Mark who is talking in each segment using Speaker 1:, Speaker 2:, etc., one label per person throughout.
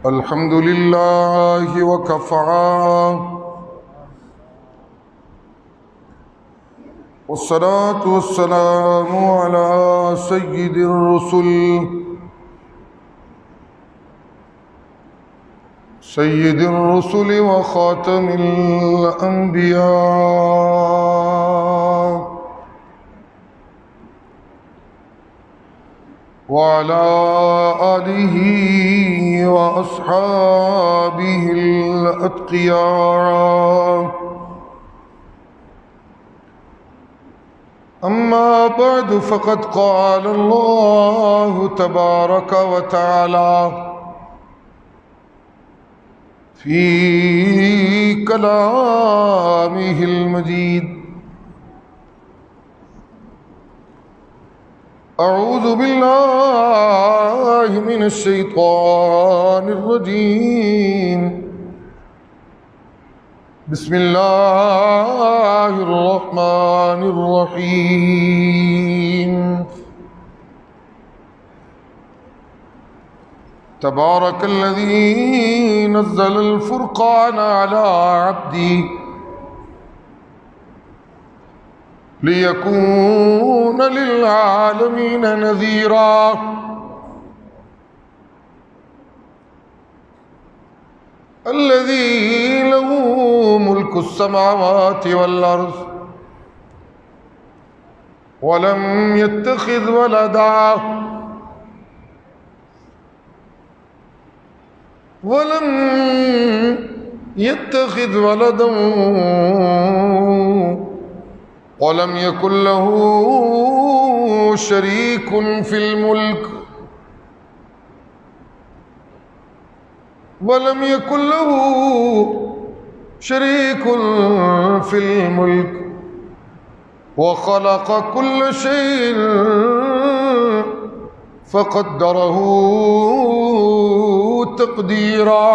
Speaker 1: الحمد لله وكفى والصلاة والسلام على سيد الرسل وخاتم الأنبياء وعلى آله وأصحابه الأتقياء. أما بعد فقد قال الله تبارك وتعالى في كلامه المجيد: أعوذ بالله من الشيطان الرجيم. بسم الله الرحمن الرحيم. تبارك الذي نزل الفرقان على عبده ليكون للعالمين نذيرا. الذي له ملك السماوات والأرض ولم يتخذ ولدا ولم يكن له شريك في الملك وخلق كل شيء فقدره تقديرا.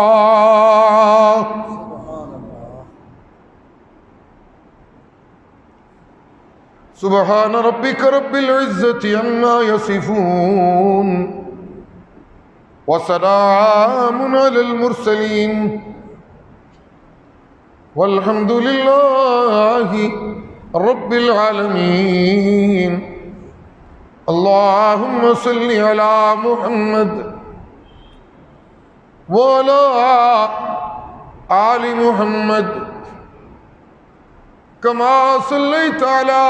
Speaker 1: سبحان ربك رب العزة عما يصفون وسلام على المرسلين والحمد لله رب العالمين. اللهم صل على محمد وعلى آل محمد كما صليت على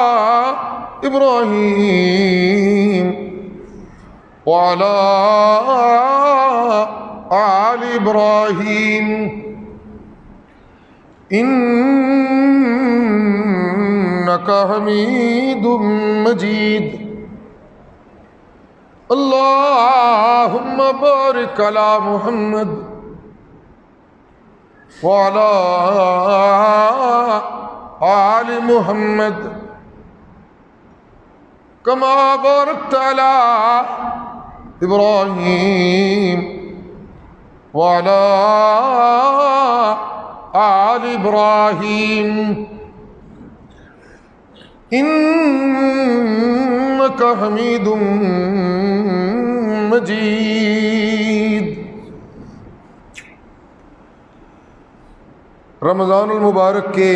Speaker 1: إبراهيم وعلى آل إبراهيم إنك حميد مجيد. اللهم بارك على محمد وعلى آل محمد كما باركت على إبراهيم وعلى آل إبراهيم إنك حميد مجيد. رمضان المبارک کے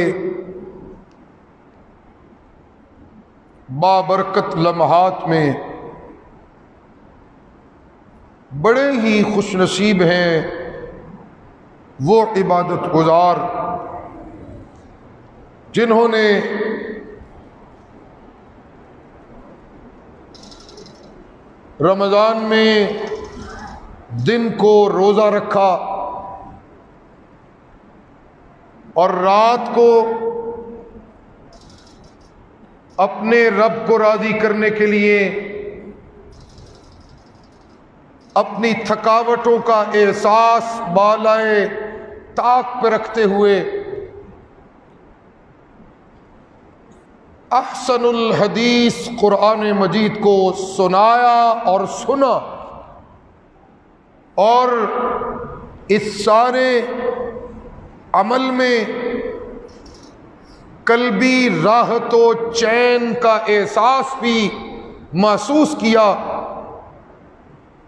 Speaker 1: بابرکت لمحات میں بڑے ہی خوش نصیب ہیں وہ عبادت گزار جنہوں نے رمضان میں دن کو روزہ رکھا اور رات کو اپنے رب کو راضی کرنے کے لیے اپنی تھکاوٹوں کا احساس بالائے طاق پہ رکھتے ہوئے احسن الحدیث قرآن مجید کو سنایا اور سنا، اور اس سارے عمل میں قلبی راحت و چین کا احساس بھی محسوس کیا،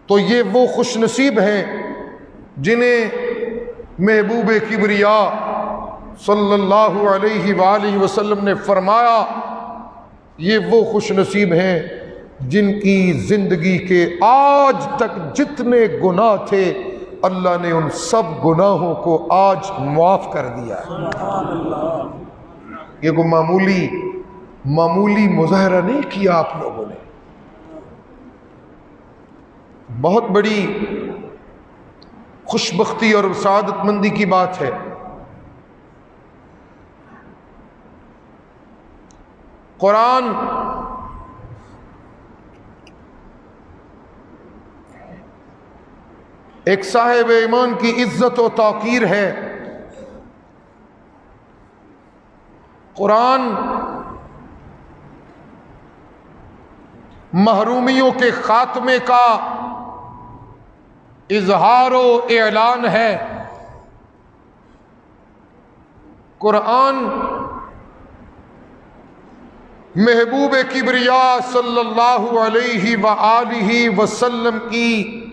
Speaker 1: تو یہ وہ خوش نصیب ہیں جنہیں محبوب کبریا صلی اللہ علیہ وآلہ وسلم نے فرمایا یہ وہ خوش نصیب ہیں جن کی زندگی کے آج تک جتنے گناہ تھے اللہ نے ان سب گناہوں کو آج معاف کر دیا ہے۔ یہ کوئی معمولی مظاہرہ نہیں کیا آپ لوگوں نے، بہت بڑی خوش بختی اور سعادت مندی کی بات ہے۔ قرآن ایک صاحب ایمان کی عزت و توقیر ہے۔ قرآن محرومیوں کے خاتمے کا اظہار و اعلان ہے۔ قرآن محبوب کبریا صلی اللہ علیہ وآلہ وسلم کی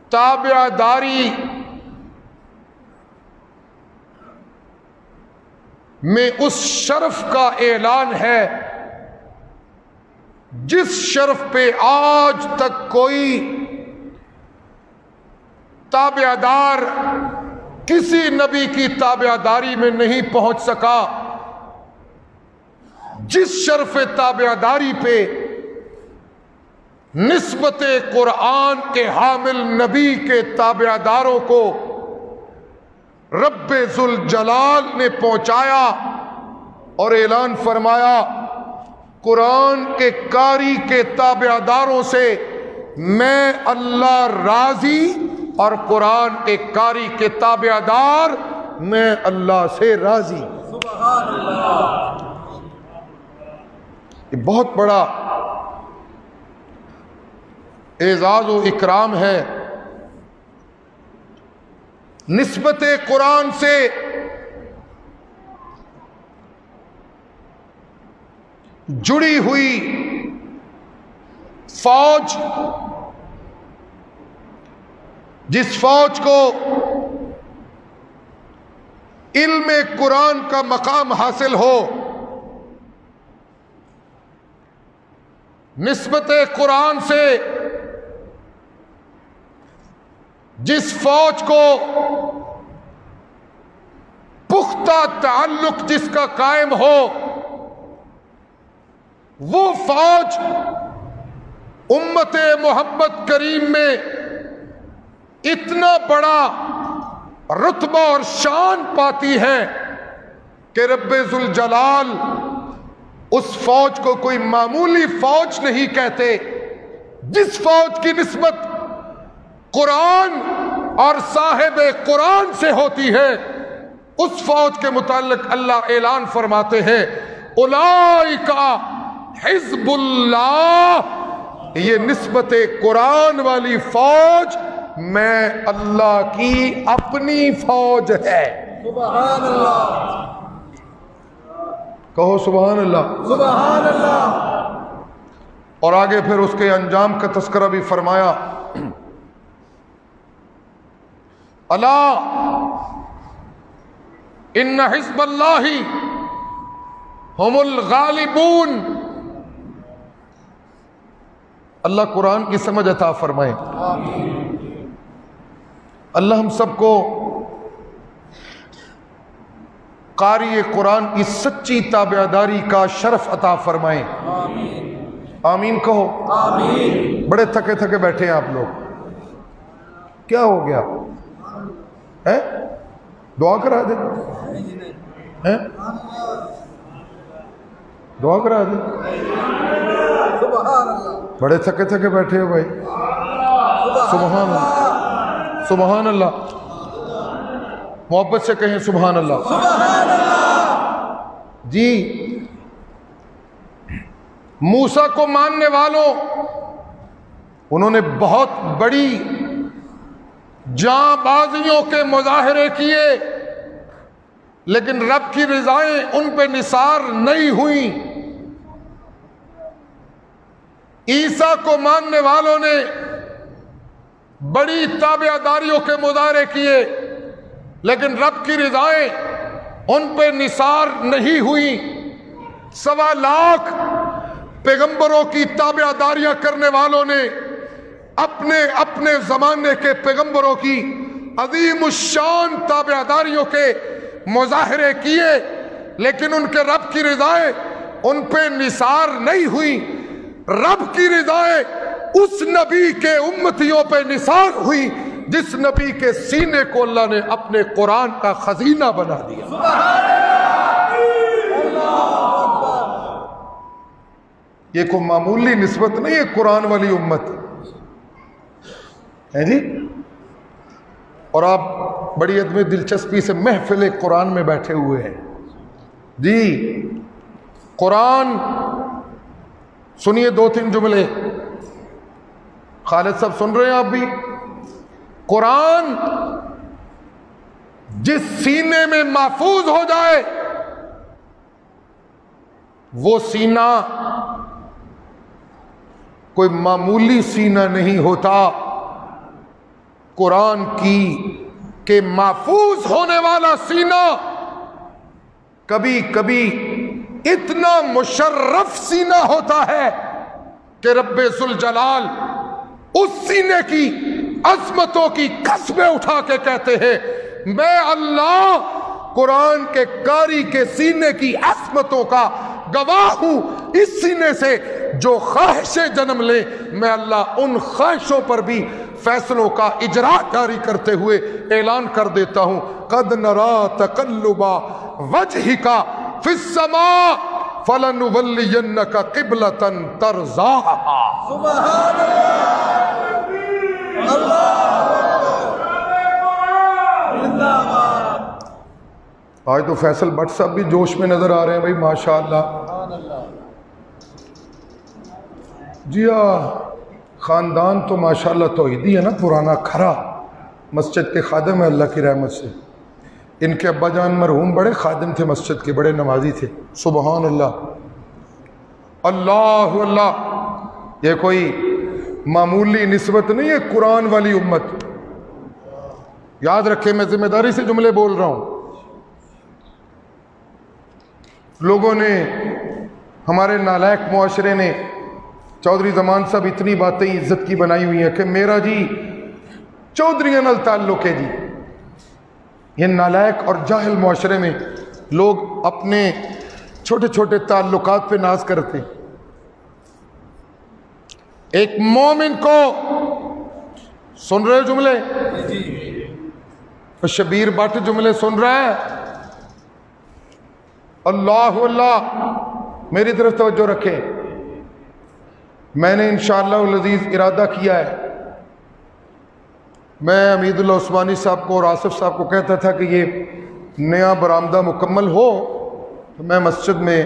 Speaker 1: تابع داری میں اس شرف کا اعلان ہے جس شرف پہ آج تک کوئی تابع دار کسی نبی کی تابع داری میں نہیں پہنچ سکا، جس شرف تابع داری پہ نسبت قرآن کے حامل نبی کے تابع داروں کو رب ذوالجلال نے پہنچایا اور اعلان فرمایا قرآن کے قاری کے تابع داروں سے میں اللہ راضی اور قرآن کے قاری کے تابع دار میں اللہ سے راضی۔ سبحان اللہ۔ یہ بہت بڑا اعزاز و اکرام ہے۔ نسبت قرآن سے جڑی ہوئی فوج، جس فوج کو علم قرآن کا مقام حاصل ہو، نسبت قرآن سے جس فوج کو پختہ تعلق جس کا قائم ہو، وہ فوج امت محمد کریم میں اتنا بڑا رتبہ اور شان پاتی ہے کہ رب ذوالجلال اس فوج کو کوئی معمولی فوج نہیں کہتے۔ جس فوج کی نسبت قرآن اور صاحب قرآن سے ہوتی ہے، اس فوج کے متعلق اللہ اعلان فرماتے ہیں اولئک حزب اللہ، یہ نسبت قرآن والی فوج میں اللہ کی اپنی فوج ہے۔ سبحان اللہ، کہو سبحان اللہ۔ سبحان اللہ۔ اور آگے پھر اس کے انجام کا تذکرہ بھی فرمایا، الا ان حزب اللہ ہم الغالبون۔ اللہ قرآن کی سمجھ عطا فرمائے۔ اللہ ہم سب کو قاری قرآن کی سچی تابعداری کا شرف عطا فرمائے۔ آمین کہو۔ آمین۔ بڑے تھکے تھکے بیٹھے ہیں آپ لوگ، کیا ہو گیا ہے؟ دعا کرا دیں، دعا کرا دیں۔ بڑے تھکے تھکے بیٹھے ہو بھائی۔ سبحان اللہ، سبحان اللہ، محبت سے کہیں سبحان اللہ۔ سبحان اللہ۔ جی، موسیٰ کو ماننے والوں، انہوں نے بہت بڑی جاں بازیوں کے مظاہرے کیے، لیکن رب کی رضائیں ان پہ نثار نہیں ہوئیں۔ عیسیٰ کو ماننے والوں نے بڑی تابعداریوں کے مظاہرے کیے، لیکن رب کی رضائیں ان پہ نثار نہیں ہوئی۔ 1.25 لاکھ پیغمبروں کی تابعداریاں کرنے والوں نے اپنے اپنے زمانے کے پیغمبروں کی عظیم الشان تابعداریوں کے مظاہرے کیے، لیکن ان کے رب کی رضائیں ان پہ نثار نہیں ہوئی۔ رب کی رضائیں اس نبی کے امتیوں پہ نثار ہوئی جس نبی کے سینے کو اللہ نے اپنے قرآن کا خزینہ بنا دیا۔ یہ کوئی معمولی نسبت نہیں ہے قرآن والی امت ہے جی۔ اور آپ بڑی عدم دلچسپی سے محفل قرآن میں بیٹھے ہوئے ہیں جی۔ قرآن سنیے 2-3 جملے، خالد صاحب سن رہے ہیں آپ بھی؟ قرآن جس سینے میں محفوظ ہو جائے وہ سینہ کوئی معمولی سینہ نہیں ہوتا۔ قرآن کی کہ محفوظ ہونے والا سینہ کبھی کبھی اتنا مشرف سینہ ہوتا ہے کہ رب ذوالجلال اس سینے کی عظمتوں کی قسمیں اٹھا کے کہتے ہیں میں اللہ قرآن کے قاری کے سینے کی عظمتوں کا گواہ ہوں۔ اس سینے سے جو خواہشیں جنم لیں میں اللہ ان خواہشوں پر بھی فیصلوں کا اجرا جاری کرتے ہوئے اعلان کر دیتا ہوں قد نرا تقلب وجہک فی السماء فلنولینک قبلۃ ترضاھا۔
Speaker 2: سبحان اللہ،
Speaker 1: آج تو فیصل بٹ صاحب بھی جوش میں نظر آ رہے ہیں بھائی ماشاءاللہ۔ جی خاندان تو ماشاءاللہ توحیدی ہے نا، پرانا کھرا، مسجد کے خادم ہے اللہ کی رحمت سے۔ ان کے ابا جان مرحوم بڑے خادم تھے مسجد کے، بڑے نمازی تھے۔ سبحان اللہ، اللہ اللہ۔ یہ کوئی معمولی نسبت نہیں ہے قرآن والی امت۔ یاد رکھیں میں ذمہ داری سے جملے بول رہا ہوں۔ لوگوں نے، ہمارے نالائق معاشرے نے چودھری زمان صاحب اتنی باتیں عزت کی بنائی ہوئی ہیں کہ میرا جی چودھریوں نال تعلق ہے جی۔ یہ نالائق اور جاہل معاشرے میں لوگ اپنے چھوٹے چھوٹے تعلقات پہ ناز کرتے۔ ایک مومن کو، سن رہے جملے؟ شبیر بٹ جملے سن رہا ہے؟ اللہ اللہ، میری طرف توجہ رکھیں۔ میں نے انشاءاللہ العزیز ارادہ کیا ہے، میں حمید اللہ عثمانی صاحب کو اور آصف صاحب کو کہتا تھا کہ یہ نیا برآمدہ مکمل ہو تو میں مسجد میں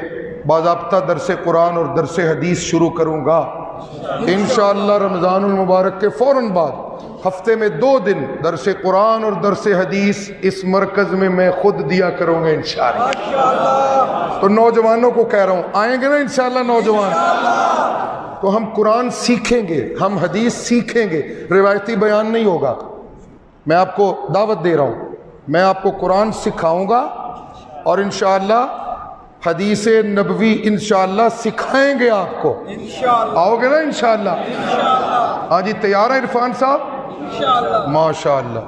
Speaker 1: باضابطہ درس قرآن اور درس حدیث شروع کروں گا انشاءاللہ۔ رمضان المبارک کے فوراً بعد ہفتے میں 2 دن درس قرآن اور درس حدیث اس مرکز میں میں خود دیا کروں گا انشاءاللہ۔ تو نوجوانوں کو کہہ رہا ہوں، آئیں گے نا انشاءاللہ نوجوان؟ تو ہم قرآن سیکھیں گے، ہم حدیث سیکھیں گے، روایتی بیان نہیں ہوگا۔ میں آپ کو دعوت دے رہا ہوں، میں آپ کو قرآن سکھاؤں گا اور انشاءاللہ حدیث نبوی انشاءاللہ سکھائیں گے آپ کو۔ آؤ گے نا انشاءاللہ؟ ہاں جی، تیار ہے عرفان صاحب؟ ماشاءاللہ۔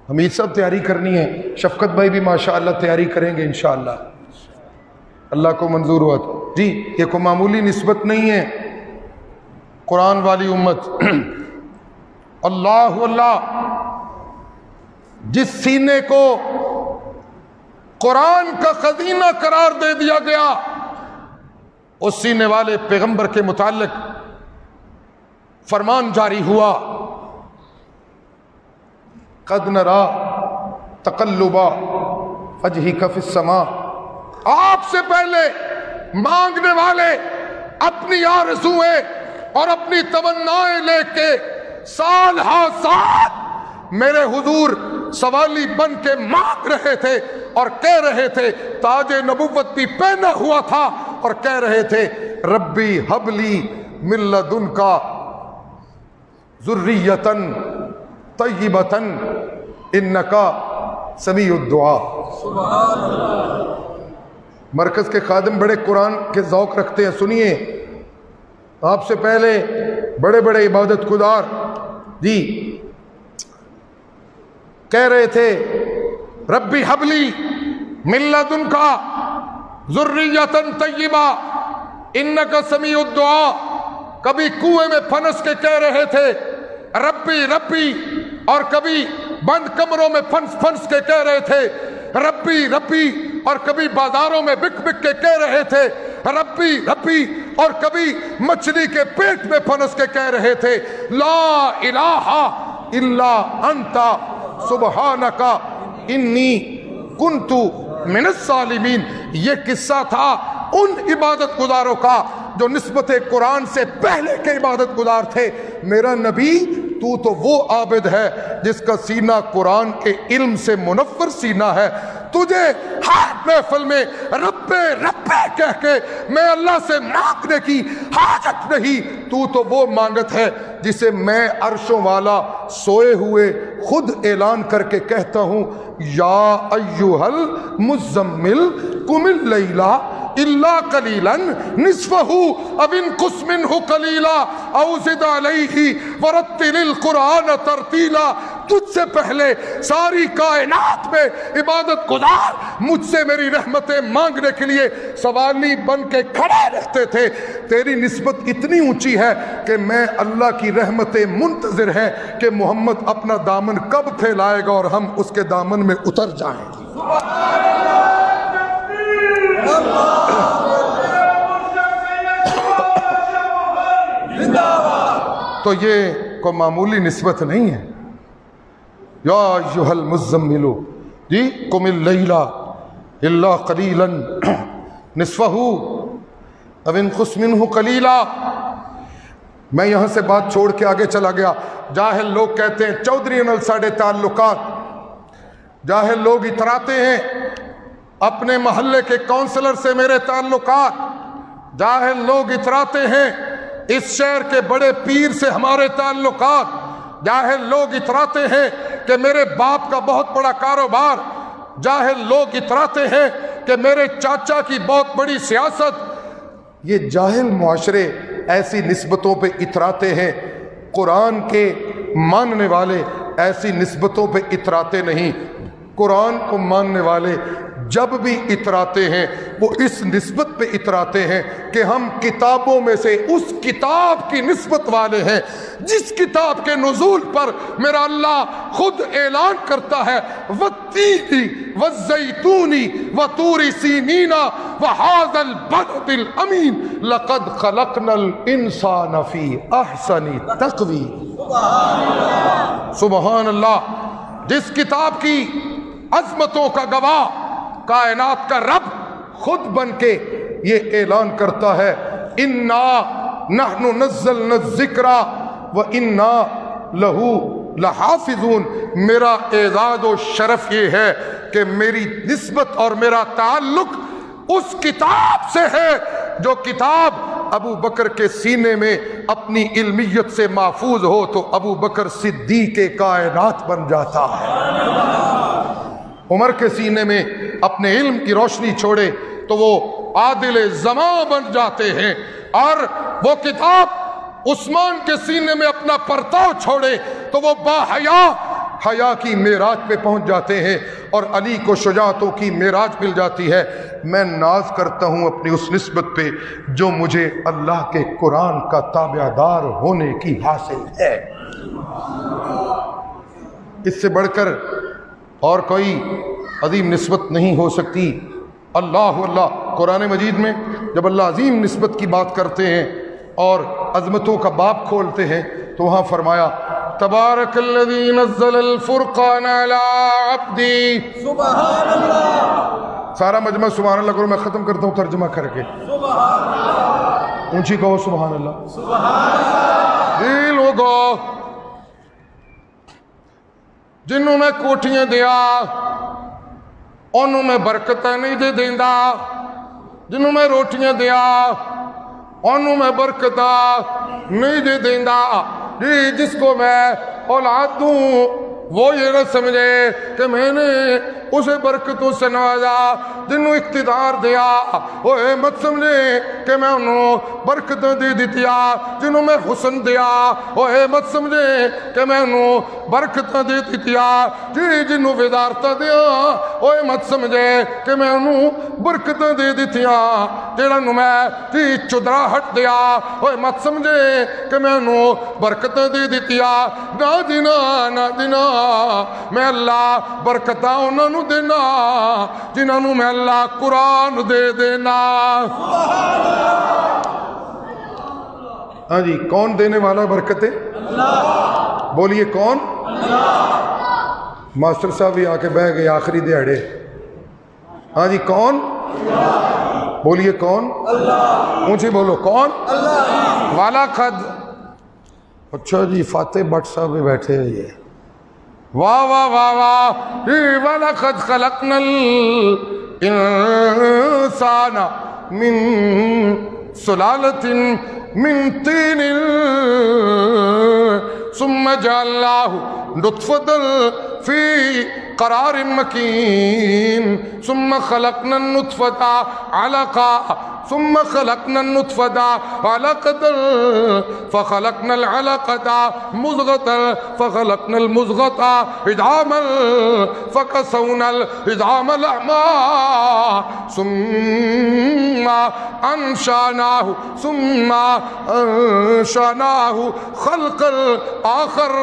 Speaker 1: حمید صاحب تیاری کرنی ہے، شفقت بھائی بھی ماشاءاللہ تیاری کریں گے انشاءاللہ، اللہ کو منظور ہوا تو۔ جی یہ کوئی معمولی نسبت نہیں ہے قرآن والی امت۔ اللہ اللہ، جس سینے کو قرآن کا خزینہ قرار دے دیا گیا اس سینے والے پیغمبر کے متعلق فرمان جاری ہوا قد نرا تقلب وجہک فی السماء۔ آپ سے پہلے مانگنے والے اپنی آرزوئیں اور اپنی تمنائیں لے کے سال ہا سال میرے حضور سوالی بن کے مانگ رہے تھے اور کہہ رہے تھے، تاج نبوت بھی پہنا ہوا تھا اور کہہ رہے تھے ربی حبلی من لدنکا ذریۃ طیبۃ انک سمیع الدعاء۔ مرکز کے خادم بڑے قرآن کے ذوق رکھتے ہیں، سنیے، آپ سے پہلے بڑے بڑے عبادت گزار جی کہہ رہے تھے ربی حبلی من لدنک ذریۃ طیبہ انک سمیع الدعاء۔ کبھی کنویں میں پھنس کے کہہ رہے تھے ربی ربی، اور کبھی بند کمروں میں پھنس کے کہہ رہے تھے ربی ربی، اور کبھی بازاروں میں بک بک کے کہہ رہے تھے ربی ربی، اور کبھی مچھلی کے پیٹ میں پھنس کے کہہ رہے تھے لا الہ الا انت سبحانک انی کنت من الظالمین۔ یہ قصہ تھا ان عبادت گزاروں کا جو نسبت قرآن سے پہلے کے عبادت گزار تھے۔ میرا نبی تو وہ عابد ہے جس کا سینہ قرآن کے علم سے منور سینہ ہے۔ تجھے ہر محفل میں رب رب کہہ کے میں اللہ سے مانگنے کی حاجت نہیں، تو وہ مانگت ہے جسے میں عرشوں والا سوئے ہوئے خود اعلان کر کے کہتا ہوں یا ایھا المزمل قم اللیل الا قلیلا نصفہ او انقص منہ قلیلا او زد علیہ ورتل القرآن ترتیلا۔ تجھ سے پہلے ساری کائنات میں عبادت گزار مجھ سے میری رحمتیں مانگنے کے لیے سوالی بن کے کھڑے رہتے تھے۔ تیری نسبت اتنی اونچی ہے کہ میں اللہ کی رحمتیں منتظر ہے کہ محمد اپنا دامن کب پھیلائے گا اور ہم اس کے دامن میں اتر جائیں گے۔ تو یہ کوئی معمولی نسبت نہیں ہے۔ یا ایھا المزمل جی قم اللیل الا قلیلا نصفہ او انقص منہ قلیلا۔ میں یہاں سے بات چھوڑ کے آگے چلا گیا۔ جاہل لوگ کہتے ہیں چودھری نال ساڑھے تعلقات، جاہل لوگ اتراتے ہیں اپنے محلے کے کونسلر سے میرے تعلقات، جاہل لوگ اتراتے ہیں اس شہر کے بڑے پیر سے ہمارے تعلقات، جاہل لوگ اتراتے ہیں کہ میرے باپ کا بہت بڑا کاروبار، جاہل لوگ اتراتے ہیں کہ میرے چاچا کی بہت بڑی سیاست۔ یہ جاہل معاشرے ایسی نسبتوں پہ اتراتے ہیں، قرآن کے ماننے والے ایسی نسبتوں پہ اتراتے نہیں۔ قرآن کو ماننے والے جب بھی اتراتے ہیں وہ اس نسبت پہ اتراتے ہیں کہ ہم کتابوں میں سے اس کتاب کی نسبت والے ہیں جس کتاب کے نزول پر میرا اللہ خود اعلان کرتا ہے والتین والزیتون وطور سینین وہذا البلد الامین لقد خلقنا الانسان فی احسن تقویم۔ سبحان اللہ۔ جس کتاب کی عظمتوں کا گواہ کائنات کا رب خود بن کے یہ اعلان کرتا ہے انا نحن نزلنا الذکر وانا لہ لحافظون۔ میرا اعزاز و شرف یہ ہے کہ میری نسبت اور میرا تعلق اس کتاب سے ہے جو کتاب ابو بکر کے سینے میں اپنی علمیت سے محفوظ ہو تو ابو بکر صدیق کائنات بن جاتا ہے۔ عمر کے سینے میں اپنے علم کی روشنی چھوڑے تو وہ عادل زمان بن جاتے ہیں، اور وہ کتاب عثمان کے سینے میں اپنا پرتاؤ چھوڑے تو وہ حیا کی معراج پہ پہنچ جاتے ہیں، اور علی کو شجاعتوں کی معراج مل جاتی ہے۔ میں ناز کرتا ہوں اپنی اس نسبت پہ جو مجھے اللہ کے قرآن کا تابع دار ہونے کی حاصل ہے۔ اس سے بڑھ کر اور کوئی عظیم نسبت نہیں ہو سکتی۔ اللہ اللہ قرآن مجید میں جب اللہ عظیم نسبت کی بات کرتے ہیں اور عظمتوں کا باب کھولتے ہیں تو وہاں فرمایا تبارک الذی نزل الفرقان علی عبدی۔ سبحان اللہ۔ سارا مجمع سبحان اللہ کرو، میں ختم کرتا ہوں ترجمہ کر کے۔ سبحان اللہ۔ اونچی کہو سبحان اللہ۔ سبحان اللہ۔ جی لوگو جنہوں میں کوٹھیاں دیا انہوں میں برکتیں نہیں دے دیندا، جنہوں میں روٹیاں دیا انہوں میں برکتیں نہیں دے دیندا۔ جی جس کو میں اولاد دوں وہ یہ نہ سمجھے کہ میں نے اسے برکتوں سے نوازا جنہوں اقتدار دیا، وہ مت سمجھے کہ میں انہوں برکتیں دے دیتیا جنہوں میں حسن دیا، وہ مت سمجھے کہ میں انہوں برکتیں دے دیتیا جی جنہوں وزارتیں دیا، وہ مت سمجھے کہ میں انہوں برکتیں دے دیتیا جنہوں میں جی چدرا ہٹ دیا، وہ مت سمجھے کہ میں انہوں برکتیں دے دیتیا نہ دینا نہ دینا، میں اللہ برکتاں انہوں نے دینا جنہوں میں اللہ قرآن دے دینا۔ ہاں جی، کون دینے والا برکتیں؟ اللہ۔ بولیے کون؟ اللہ۔ ماسٹر صاحب بھی آ کے بہ گئے آخری دیہڑے۔ ہاں جی، کون؟ اللہ۔ بولیے کون؟ اللہ۔ اونچی بولو کون؟ اللہ۔ والا خد۔ اچھا جی، فاتح بٹ صاحب بھی بیٹھے ہیں یہ، واہ واہ واہ واہ، وَلَقَدْ خَلَقْنَا الْإِنسَانَ مِنْ سُلَالَةٍ مِنْ طِينٍ ثُمَّ جَعَلْنَاهُ نُطْفَةً فِي قرار مكين ثم خلقنا النطفة علقة ثم خلقنا النطفة علقة فخلقنا العلقة مضغة فخلقنا المضغة عظاما فكسونا العظام لحما ثم أنشأناه خلقا آخر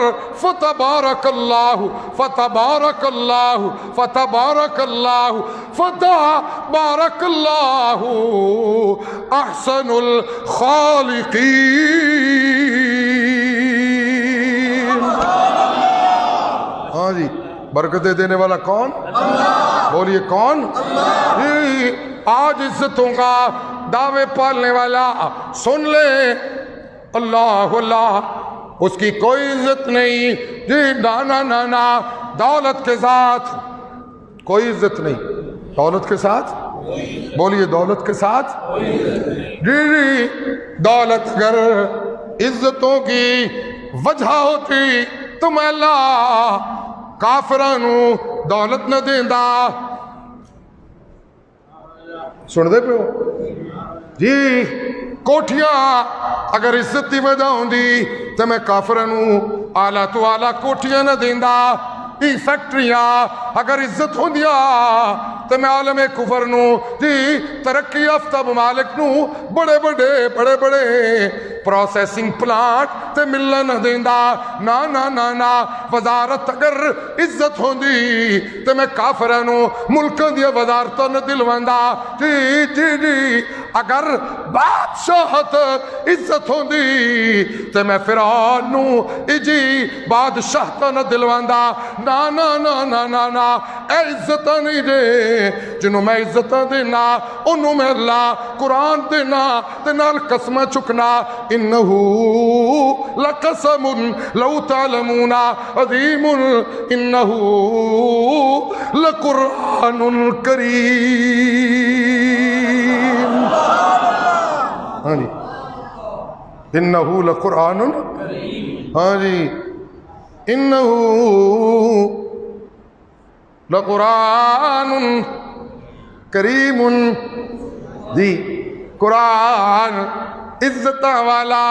Speaker 1: فتبارك الله فتبارك الله فتبارك الله فتبارك الله احسن الخالقین۔ ہاں جی، برکتیں دینے والا کون؟ اللہ۔ بولیے کون؟ اللہ۔ آج عزتوں کا دعوے پالنے والا سن لے، اللہ اللہ، اس کی کوئی عزت نہیں جی، نانا نانا، دولت کے ساتھ کوئی عزت نہیں، دولت کے ساتھ بولیے دولت کے ساتھ جی جی، دولت اگر عزتوں کی وجہ ہوتی تو میں اللہ کافرانوں دولت نہ دیندا۔ سن دے پہ ہو جی، کوٹھیاں اگر عزت دی وجہ ہوندی تو میں کافرانوں آلہ تو آلہ کوٹھیاں نہ دیندا۔ فیکٹریاں اگر عزت ہوندیا تو میں عالم کفر نو جی ترقی یافتہ ممالک نو بڑے بڑے پروسیسنگ پلانٹ تے ملنا نہ دیندا۔ نا نا نا نا، وزارت اگر عزت ہوندی تو میں کافراں نو ملکاں دی وزارتاں نہ دلواندا جی جی جی، اگر بادشاہت عزت ہوندی تو میں فرعون نو جی بادشاہتاں نہ دلواندا۔ نا نا نا نا نا نا، اے عزتاں نہیں دے جنہوں میں عزتاں دینا انہوں میں اللہ قرآن دینا تے نال قسمہ چکنا۔ انہو لقسم لو تعلمون عظیم انہو لقرآن کریم۔ ہاں جی، انہو لقرآن کریم، ہاں جی، انہو لقرآن کریم جی، قرآن عزت والا،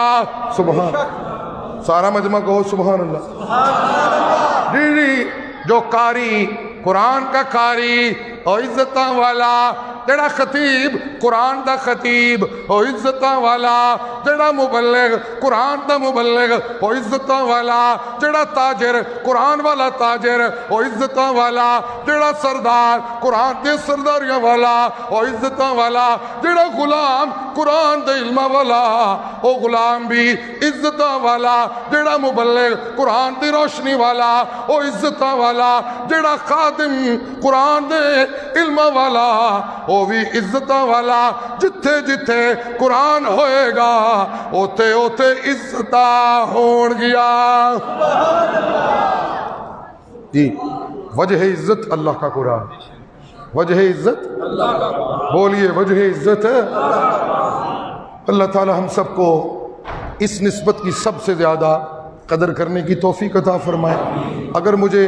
Speaker 1: سبحان، سارا مجمع کہو سبحان اللہ جی جی، جو قاری قرآن کا قاری اور عزت والا، جڑا خطیب قرآن دا خطیب اور عزت والا، جڑا مبلغ قرآن دا مبلغ اور عزت والا، جڑا تاجر قرآن والا تاجر اور عزت والا، جڑا سردار قرآن دے سرداریاں والا اور عزت والا، جڑا غلام قرآن دے علم والا او غلام بھی عزت والا، جڑا مبلغ قرآن دی روشنی والا او عزت والا، جڑا خادم قرآن دے علم والا او بھی عزت والا۔ جتھے جتھے قرآن ہوئے گا اوتے اوتے عزت ہون گیا جی۔ وجہ عزت اللہ کا قرآن، وجہ عزت اللہ کا قرآن، بولیے وجہ عزت اللہ تعالی ہم سب کو اس نسبت کی سب سے زیادہ قدر کرنے کی توفیق عطا فرمائے۔ اگر مجھے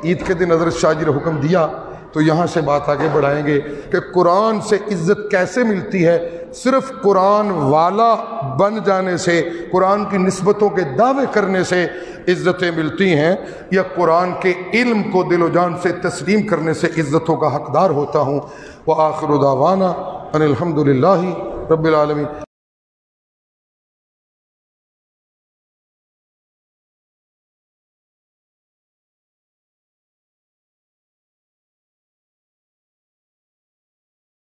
Speaker 1: عید کے دن حضرت شاہ جی نے حکم دیا تو یہاں سے بات آگے بڑھائیں گے کہ قرآن سے عزت کیسے ملتی ہے۔ صرف قرآن والا بن جانے سے، قرآن کی نسبتوں کے دعوے کرنے سے عزتیں ملتی ہیں، یا قرآن کے علم کو دل و جان سے تسلیم کرنے سے عزتوں کا حقدار ہوتا ہوں۔ وآخر دعوانا ان الحمد للہ رب العالمین۔